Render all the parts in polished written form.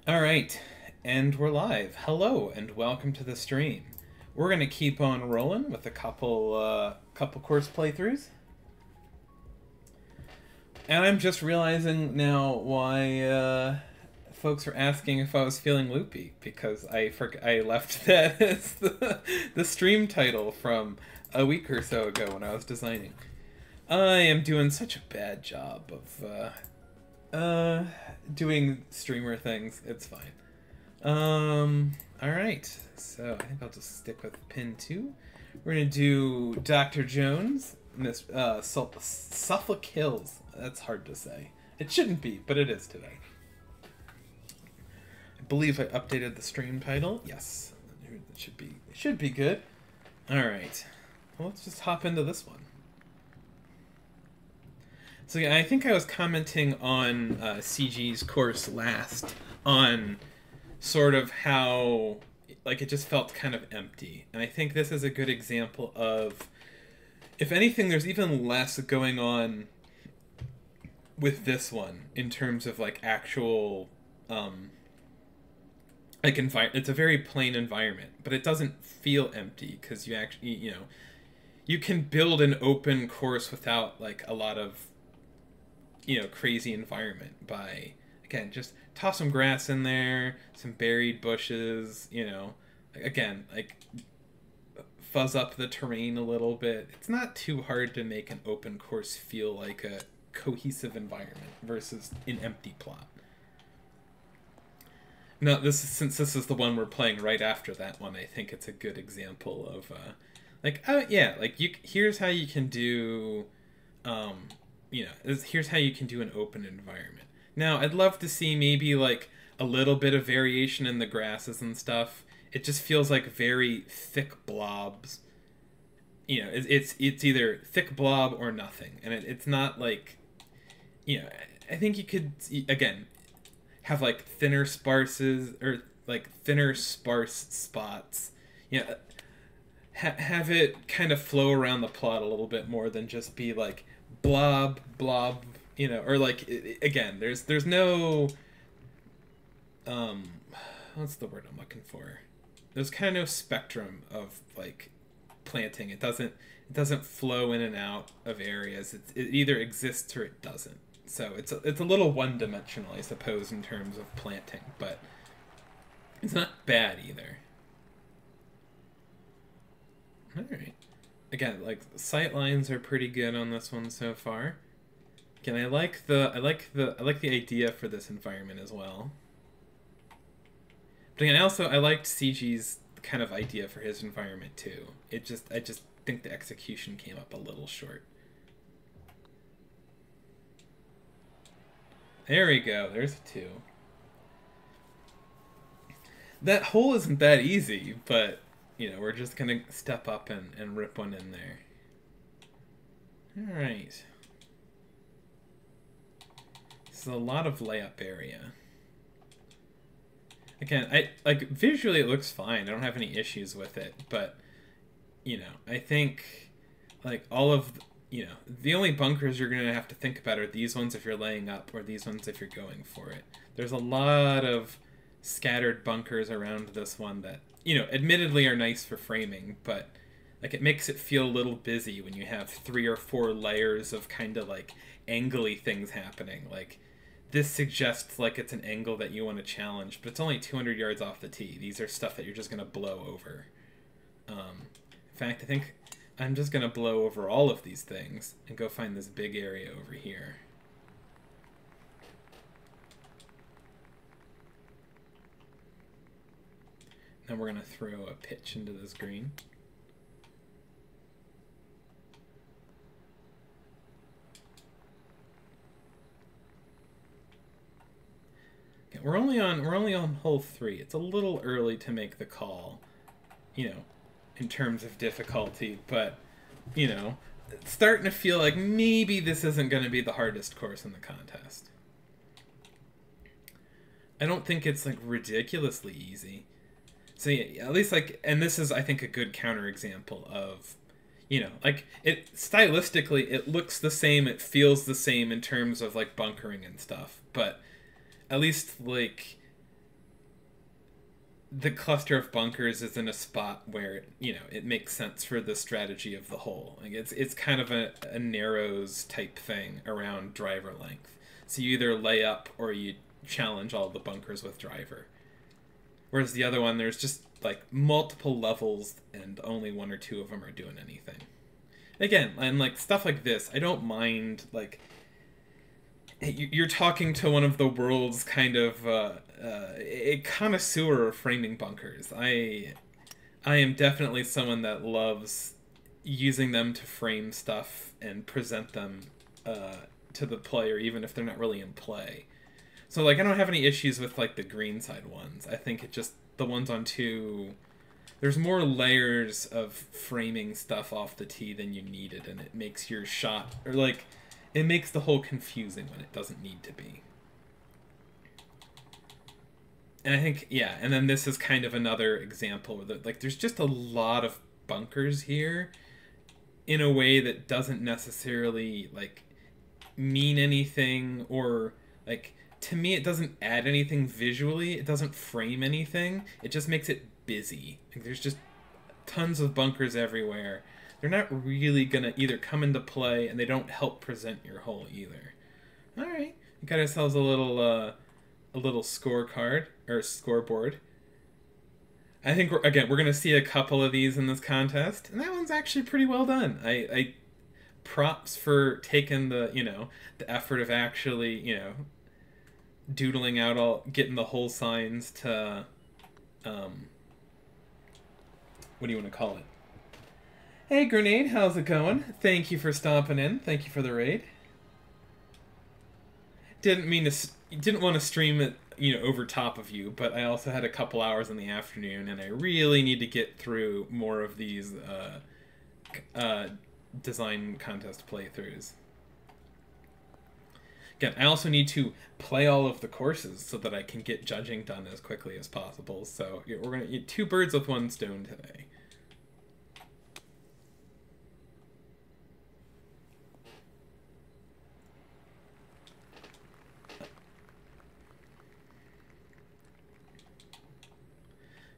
All right, and we're live. Hello, and welcome to the stream. We're gonna keep on rolling with a couple course playthroughs, and I'm just realizing now why folks are asking if I was feeling loopy because I left that as the stream title from a week or so ago when I was designing. I am doing such a bad job of doing streamer things. It's fine. Alright. So, I think I'll just stick with pin 2. We're gonna do Dr. Jones, Miss, Suffolk Hills. That's hard to say. It shouldn't be, but it is today. I believe I updated the stream title. Yes. It should be good. Alright. Well, let's just hop into this one. So yeah, I think I was commenting on CG's course last on sort of how like it just felt kind of empty. And I think this is a good example of, if anything, there's even less going on with this one in terms of like actual like it's a very plain environment, but it doesn't feel empty because you actually, you can build an open course without like a lot of crazy environment by, again, just toss some grass in there, some buried bushes, again, like fuzz up the terrain a little bit. It's not too hard to make an open course feel like a cohesive environment versus an empty plot. Now, since this is the one we're playing right after that one, I think it's a good example of here's how you can do here's how you can do an open environment. Now, I'd love to see maybe like a little bit of variation in the grasses and stuff. It just feels like very thick blobs. It's either thick blob or nothing, and it's not like, I think you could again have like thinner sparse spots. Have it kind of flow around the plot a little bit more than just be like blob, or like, again, there's no, what's the word I'm looking for? There's kind of no spectrum of like planting. It doesn't flow in and out of areas. It either exists or it doesn't. So it's a little one-dimensional, I suppose, in terms of planting, but it's not bad either. All right. Again, like, sight lines are pretty good on this one so far. Again, I like the idea for this environment as well. But again, I liked CG's kind of idea for his environment too. I just think the execution came up a little short. There we go. There's a 2. That hole isn't that easy, but we're just gonna step up and rip one in there. Alright. This is a lot of layup area. Again, visually it looks fine. I don't have any issues with it, but I think like all of the only bunkers you're gonna have to think about are these ones if you're laying up, or these ones if you're going for it. There's a lot of scattered bunkers around this one that admittedly are nice for framing, but like it makes it feel a little busy when you have 3 or 4 layers of kind of like angly things happening. Like, this suggests like it's an angle that you want to challenge, but it's only 200 yards off the tee. These are stuff that you're just gonna blow over. In fact, I think I'm just gonna blow over all of these things and go find this big area over here. Then we're going to throw a pitch into this green. Okay, we're only on hole 3. It's a little early to make the call, in terms of difficulty, but it's starting to feel like maybe this isn't going to be the hardest course in the contest. I don't think it's like ridiculously easy. So yeah, at least like, and this is, I think, a good counterexample of, like, it stylistically, it looks the same, it feels the same in terms of like bunkering and stuff, but at least like the cluster of bunkers is in a spot where it makes sense for the strategy of the whole. Like it's kind of a narrows type thing around driver length. So you either lay up or you challenge all the bunkers with driver. Whereas the other one, there's just like multiple levels and only one or two of them are doing anything. Again, and like stuff like this, I don't mind. Like you're talking to one of the world's kind of a connoisseur of framing bunkers. I am definitely someone that loves using them to frame stuff and present them to the player, even if they're not really in play. So like I don't have any issues with like the green side ones. I think it just the ones on 2. There's more layers of framing stuff off the tee than you needed, and it makes your shot or like it makes the hole confusing when it doesn't need to be. And I think, yeah, and then this is kind of another example where like there's just a lot of bunkers here in a way that doesn't necessarily like mean anything, or like to me it doesn't add anything visually. It doesn't frame anything. It just makes it busy. Like there's just tons of bunkers everywhere. They're not really gonna either come into play, and they don't help present your hole either. All right, we got ourselves a little scorecard or scoreboard. I think we're gonna see a couple of these in this contest, and that one's actually pretty well done. I props for taking the the effort of actually doodling out getting the hole signs to what do you want to call it? Hey Grenade, how's it going? Thank you for stomping in. Thank you for the raid. Didn't want to stream it over top of you, but I also had a couple hours in the afternoon, and I really need to get through more of these design contest playthroughs. Again, I also need to play all of the courses so that I can get judging done as quickly as possible. So we're going to eat 2 birds with 1 stone today.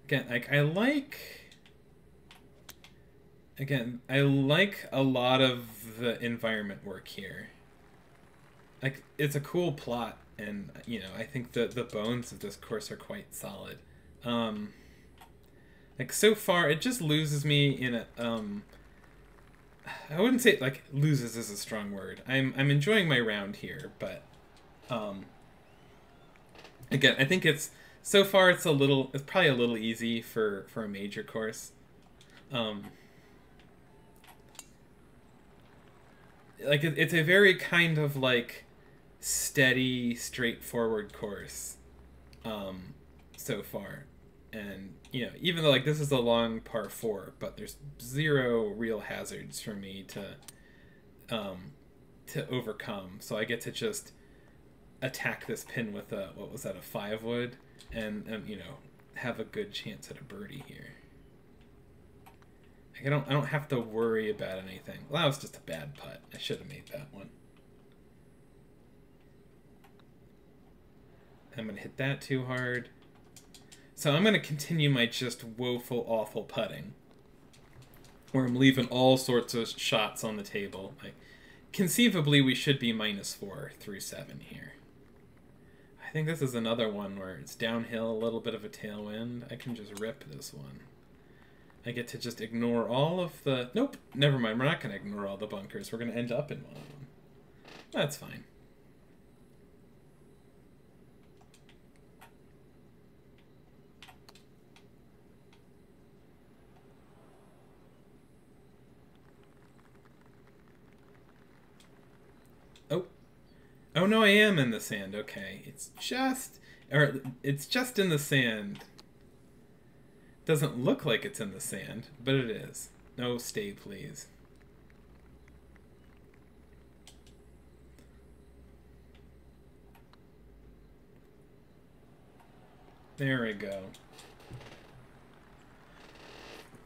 Again, I like a lot of the environment work here. Like, it's a cool plot, and I think the bones of this course are quite solid. Like so far, it just loses me in a I wouldn't say like loses is a strong word. I'm enjoying my round here, but again, I think it's so far it's probably a little easy for a major course. Like it's a very kind of like steady, straightforward course so far, and even though like this is a long par 4, but there's 0 real hazards for me to overcome, so I get to just attack this pin with a what was that, a 5 wood, and have a good chance at a birdie here. Like I don't have to worry about anything. Well, that was just a bad putt. I should have made that one. I'm going to hit that too hard. So I'm going to continue my just woeful, awful putting, where I'm leaving all sorts of shots on the table. Like, conceivably, we should be -4 through 7 here. I think this is another one where it's downhill, a little bit of a tailwind. I can just rip this one. I get to just ignore all of the... Nope, never mind. We're not going to ignore all the bunkers. We're going to end up in one of them. That's fine. Oh no, I am in the sand. Okay, it's just in the sand. Doesn't look like it's in the sand, but it is. No, stay please. There we go.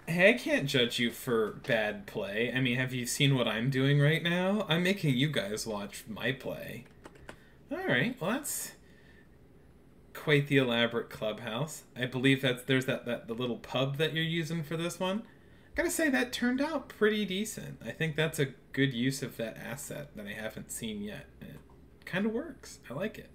Hey, I can't judge you for bad play. I mean, have you seen what I'm doing right now? I'm making you guys watch my play. Alright, well that's quite the elaborate clubhouse. I believe there's the little pub that you're using for this one. Gotta say that turned out pretty decent. I think that's a good use of that asset that I haven't seen yet. And it kind of works. I like it.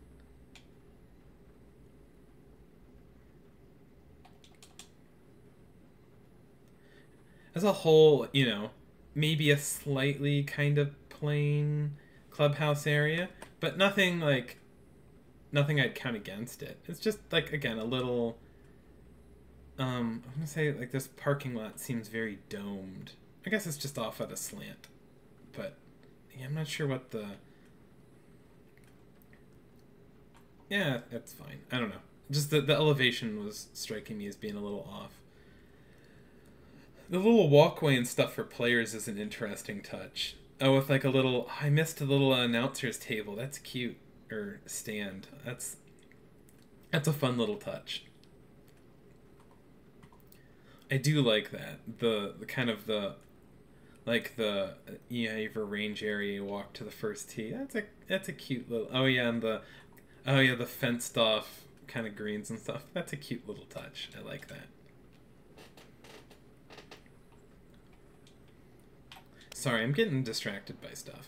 As a whole, you know, maybe a slightly kind of plain clubhouse area, but nothing like nothing I'd count against it. It's just like again a little I'm gonna say like this parking lot seems very domed. I guess it's just off at a slant. But yeah, I'm not sure what the yeah, that's fine. I don't know. Just the elevation was striking me as being a little off. The little walkway and stuff for players is an interesting touch. Oh, with like a little I missed a little announcer's table. That's cute. Or stand. That's a fun little touch. I do like that. The kind of the like the you have a range area, you walk to the first tee. That's a cute little oh yeah, and the fenced off kind of greens and stuff. That's a cute little touch. I like that. Sorry, I'm getting distracted by stuff.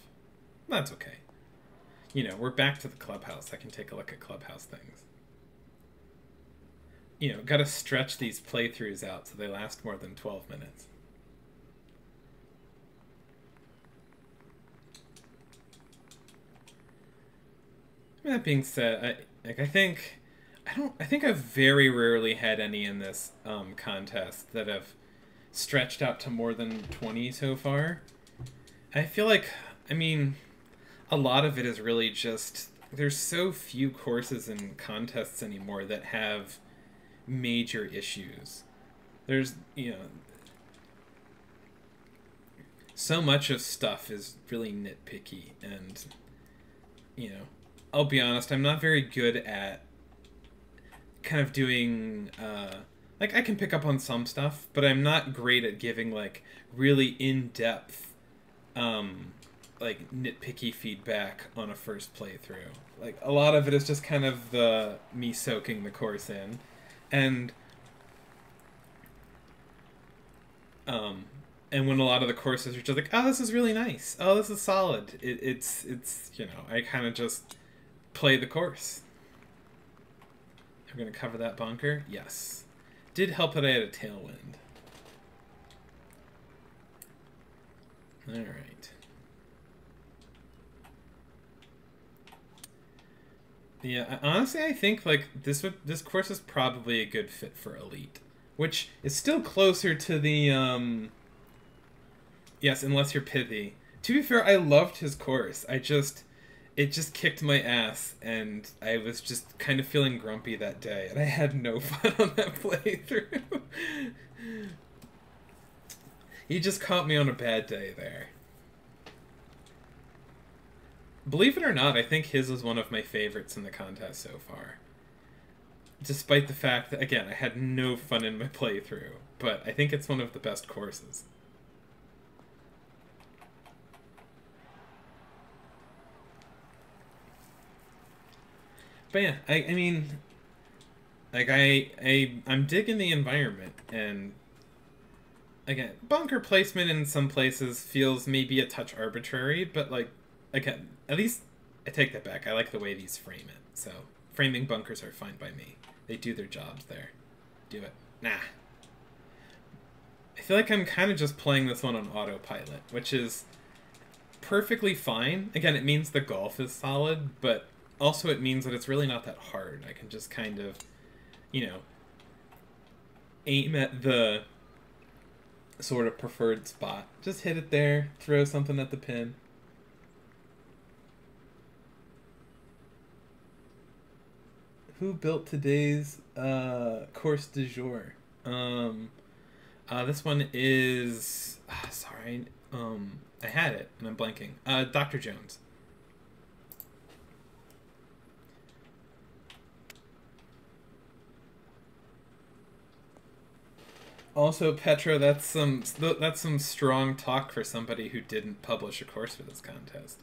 That's okay. You know, we're back to the clubhouse. I can take a look at clubhouse things. You know, gotta stretch these playthroughs out so they last more than 12 minutes. That being said, I think I've very rarely had any in this contest that have stretched out to more than 20 so far. I feel like, I mean, a lot of it is really just there's so few courses and contests anymore that have major issues. There's, you know, so much of stuff is really nitpicky, and you know, I'll be honest, I'm not very good at kind of doing like I can pick up on some stuff, but I'm not great at giving like really in-depth like nitpicky feedback on a first playthrough. Like a lot of it is just kind of the me soaking the course in, and when a lot of the courses are just like, oh, this is really nice, oh, this is solid. It's you know, I kind of just play the course. We're gonna cover that bunker. Yes, did help that I had a tailwind. All right. Yeah, honestly, I think like this course is probably a good fit for elite, which is still closer to the yes, unless you're pithy. To be fair, I loved his course. It just kicked my ass, and I was just kind of feeling grumpy that day, and I had no fun on that playthrough. He just caught me on a bad day there. Believe it or not, I think his was one of my favorites in the contest so far. Despite the fact that, again, I had no fun in my playthrough, but I think it's one of the best courses. But yeah, I mean, like I'm digging the environment, and again, bunker placement in some places feels maybe a touch arbitrary, but like, again, at least I take that back. I like the way these frame it. So framing bunkers are fine by me. They do their jobs there. Do it. Nah. I feel like I'm kind of just playing this one on autopilot, which is perfectly fine. Again, it means the golf is solid, but also it means that it's really not that hard. I can just kind of, you know, aim at the sort of preferred spot. Just hit it there, throw something at the pin. Who built today's course du jour? This one is sorry, I had it and I'm blanking. Dr. Jones. Also, Petra, that's some strong talk for somebody who didn't publish a course for this contest.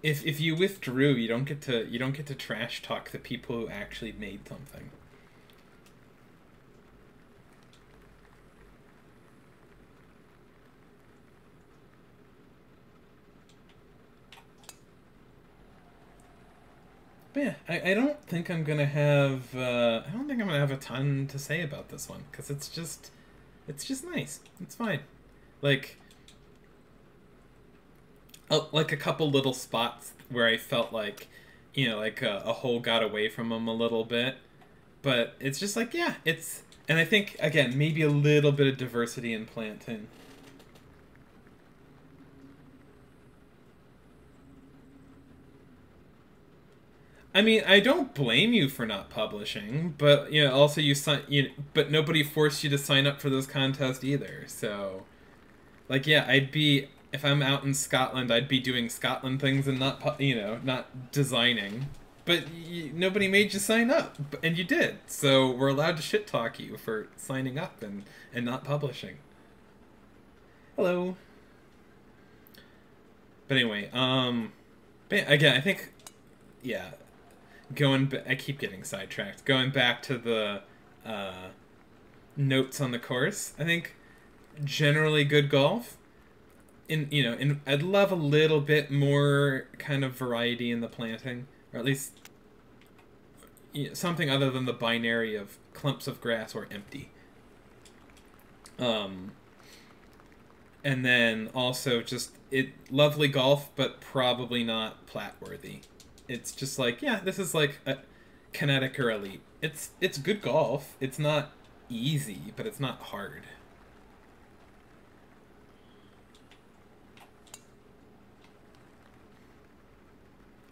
if you withdrew, you don't get to trash talk the people who actually made something. But yeah, I don't think I'm gonna have I don't think I'm gonna have a ton to say about this one because it's just nice. It's fine. Like like a couple little spots where I felt like, like a hole got away from him a little bit, but it's just like yeah, it's and I think again maybe a little bit of diversity in planting. I mean, I don't blame you for not publishing, but also but nobody forced you to sign up for this contest either. So, like, yeah, I'd be if I'm out in Scotland, I'd be doing Scotland things and not designing. But nobody made you sign up, and you did. So we're allowed to shit talk you for signing up and not publishing. Hello. But anyway, but again, I think, yeah, I keep getting sidetracked. Going back to the notes on the course, I think generally good golf. I'd love a little bit more kind of variety in the planting, or at least something other than the binary of clumps of grass or empty. And then also just lovely golf, but probably not plat worthy. It's just like, yeah, this is like a kinetic or elite. It's good golf. It's not easy, but it's not hard.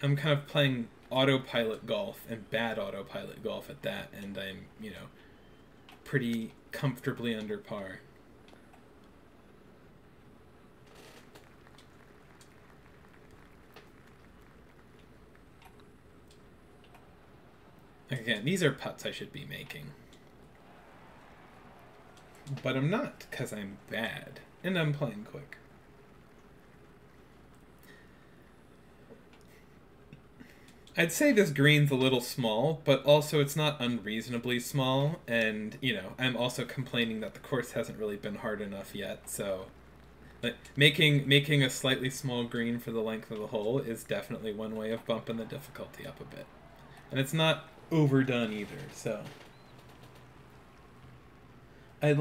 I'm kind of playing autopilot golf and bad autopilot golf at that, and I'm, pretty comfortably under par. Again, these are putts I should be making. But I'm not, because I'm bad. And I'm playing quick. I'd say this green's a little small, but also it's not unreasonably small, and, I'm also complaining that the course hasn't really been hard enough yet, so... Like, making a slightly small green for the length of the hole is definitely one way of bumping the difficulty up a bit. And it's not overdone either, so...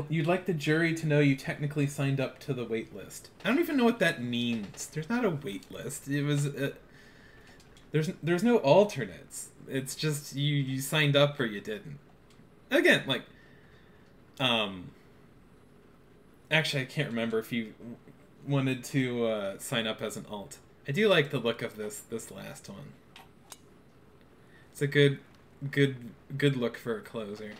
You'd like the jury to know you technically signed up to the wait list. I don't even know what that means. There's not a wait list. It was... There's no alternates. It's just you signed up or you didn't. Again, like... Actually, I can't remember if you wanted to sign up as an alt. I do like the look of this last one. It's a good look for a closer.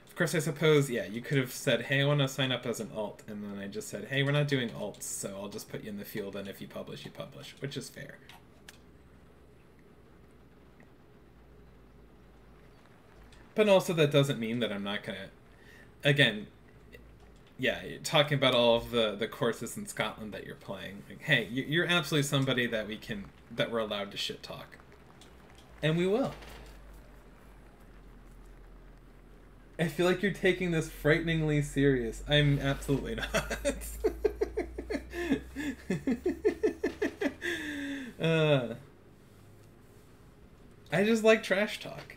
Of course, I suppose, yeah, you could have said, hey, I want to sign up as an alt, and then I just said, hey, we're not doing alts, so I'll just put you in the field, and if you publish, which is fair. But also that doesn't mean that I'm not gonna... Again, yeah, talking about all of the courses in Scotland that you're playing, like, hey, you're absolutely somebody that we're allowed to shit talk. And we will. I feel like you're taking this frighteningly serious. I'm absolutely not. I just like trash talk.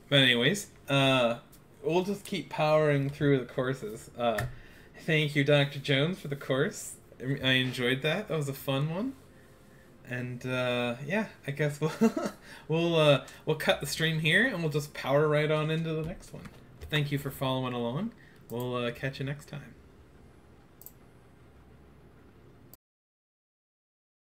But anyways, we'll just keep powering through the courses. Thank you, Dr. Jones, for the course. I enjoyed that. That was a fun one. And yeah, I guess we'll cut the stream here and we'll just power right on into the next one. Thank you for following along. We'll catch you next time.